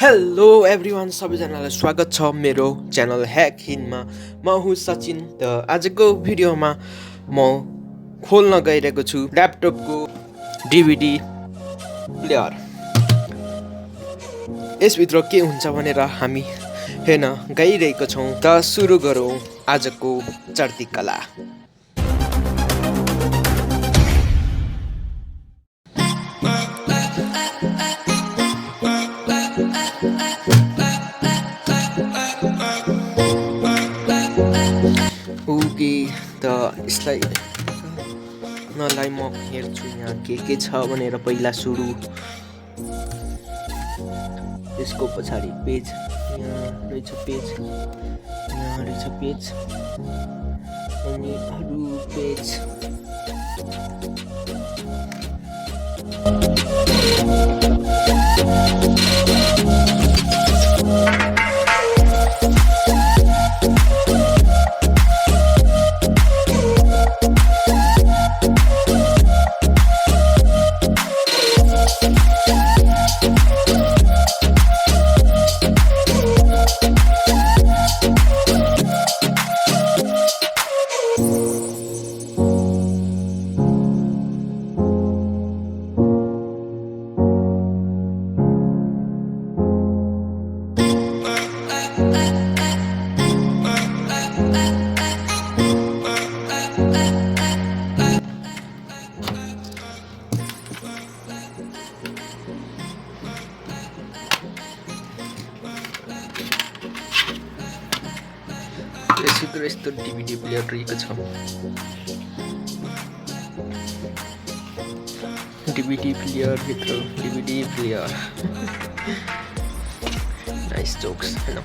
Hello everyone, सबैजनालाई स्वागत छ मेरो च्यानल ह्याकहिनमा। म हुँ सचिन। त आजको भिडियोमा म खोल्न गइरहेको छु ल्यापटपको डिभिडी प्लेयर। यसभित्र के हुन्छ भनेर हामी हेर्न गइरहेको छौँ। त सुरु गरौँ आजको चढ्ती कला। ओके, त यसलाई नलाई म हेर्छु यहाँ के छ भनेर। पहिला सुरु यसको पछाडि पेज, यहाँ रहेछ पेज, यहाँ रहेछ पेज अनि अरू पेज। यस्तो डिभिडी प्लेयर रहेको छ। डिभिडी प्लेयर भित्र डिभिडी प्लेयर नाइस जोक्स हैन।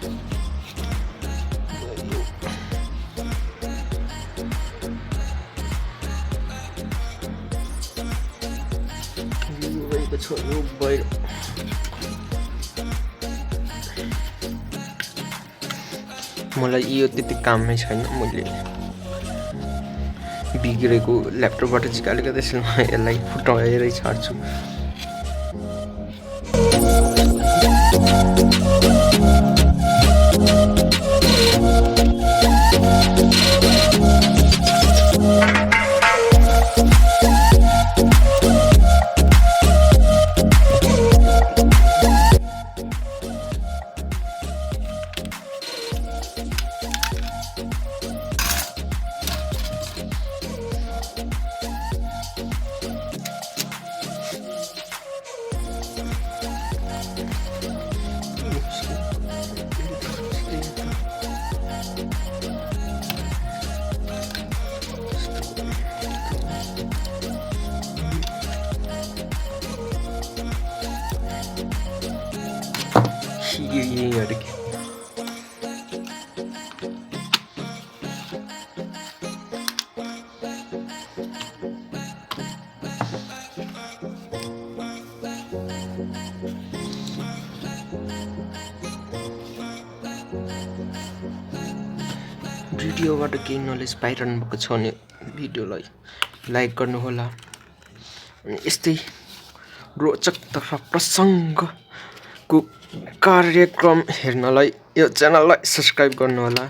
यो बाहिर मलाई यो त्यति काममै छैन। मैले बिग्रेको ल्यापटपबाट झिकालेको त्यसैले म यसलाई फुटाएरै छाड्छु। भिडियोबाट केही नलेज पाइरहनु भएको छ भने भिडियोलाई लाइक गर्नुहोला। अनि यस्तै रोचक तथा प्रसङ्गको कार्यक्रम हेर्नलाई यो च्यानललाई सब्सक्राइब गर्नुहोला।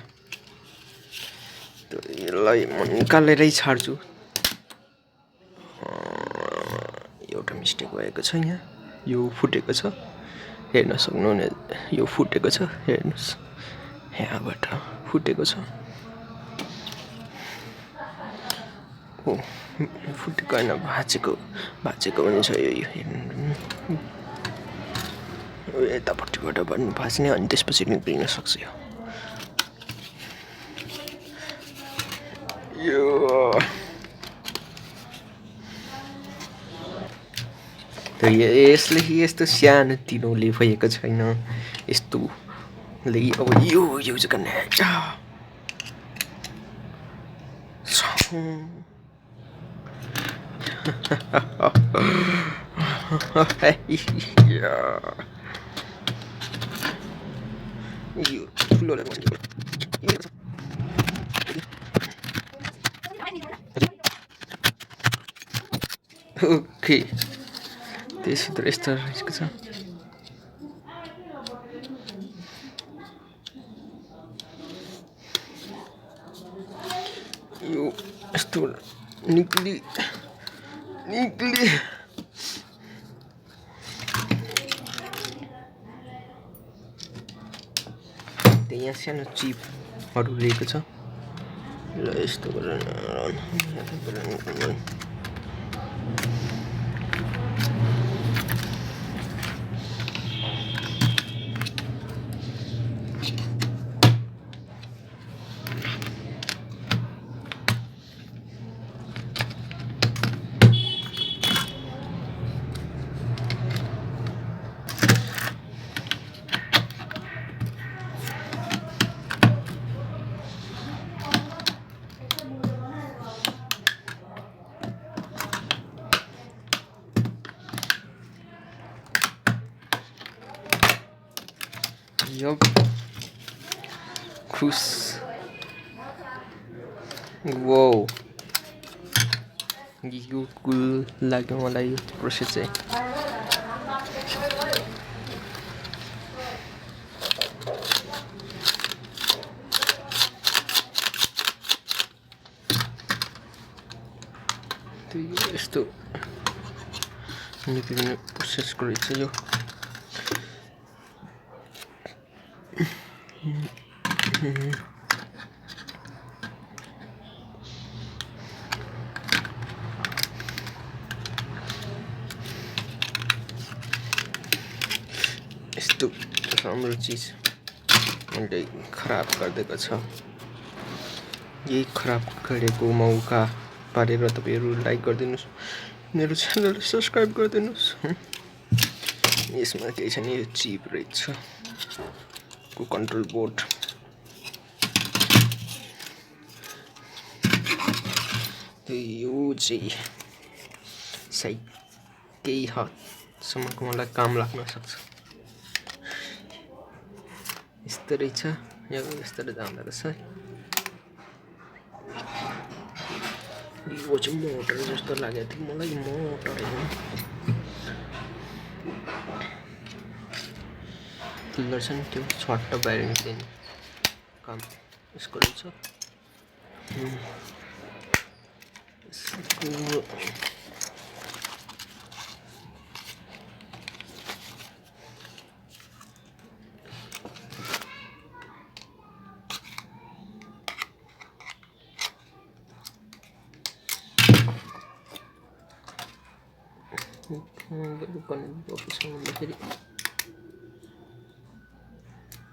यसलाई म निकालेरै छाड्छु। एउटा मिस्टेक भएको छ यहाँ, यो फुटेको छ, हेर्न सक्नुहुने। यो फुटेको छ, हेर्नुहोस्, यहाँबाट फुटेको छ। फुटेको होइन, भाँचेको पनि छ। यो यतापट्टिबाट भन्नु भाँच्ने अनि त्यसपछि निक्लिन सक्छ। यसले यस्तो सानो तिनोले भएको छैन। यस्तोले अब यो युज गर्ने यो ठुलो ओके, त्यसभित्र यस्तो रहेको छ। निक्ली यहाँ सानो चिपहरू रहेको छ ल यस्तो गरेर यो खुस वो यो कुल लाग्यो मलाई यो प्रोसेस चाहिँ यस्तो निक्लिने प्रोसेस गरेछ यो यस्तो राम्रो चीज मैले खराब गरिदिएको छ यही खराब गरेको मौका पारेर तपाईहरु लाइक गरिदिनुस् मेरो च्यानललाई सब्स्क्राइब गरिदिनुस् यसमा केही छैन यो चिप रहेछ को कन्ट्रोल बोर्ड यो चाहिँ सायद केही हदसम्मको मलाई काम लाग्न सक्छ यस्तो रहेछ यो यस्तो जाँदो रहेछ यो चाहिँ मोटर जस्तो लागेको थियो मलाई मोटर हो फिल्डर छ नि त्यो छट्ट ब्यारिङ चाहिँ काम यसको रहेछ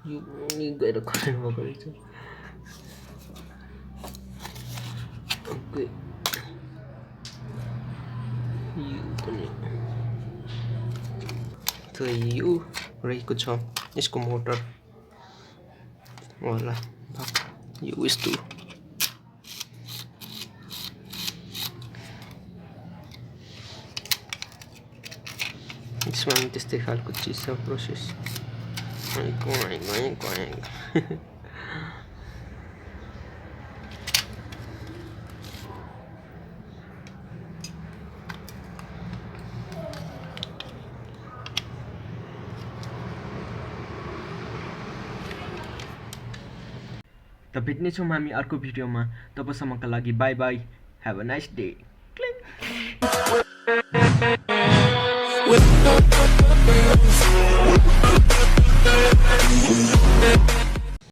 यो नि गएर कनेक्ट भएको रहेछ ओके यो पनि त यो रहेको छ यसको मोटर होला यो यस्तो यसमा पनि त्यस्तै खालको चिज छ प्रोसेस त भेट्नेछौँ हामी अर्को भिडियोमा तबसम्मका लागि by by have a nice day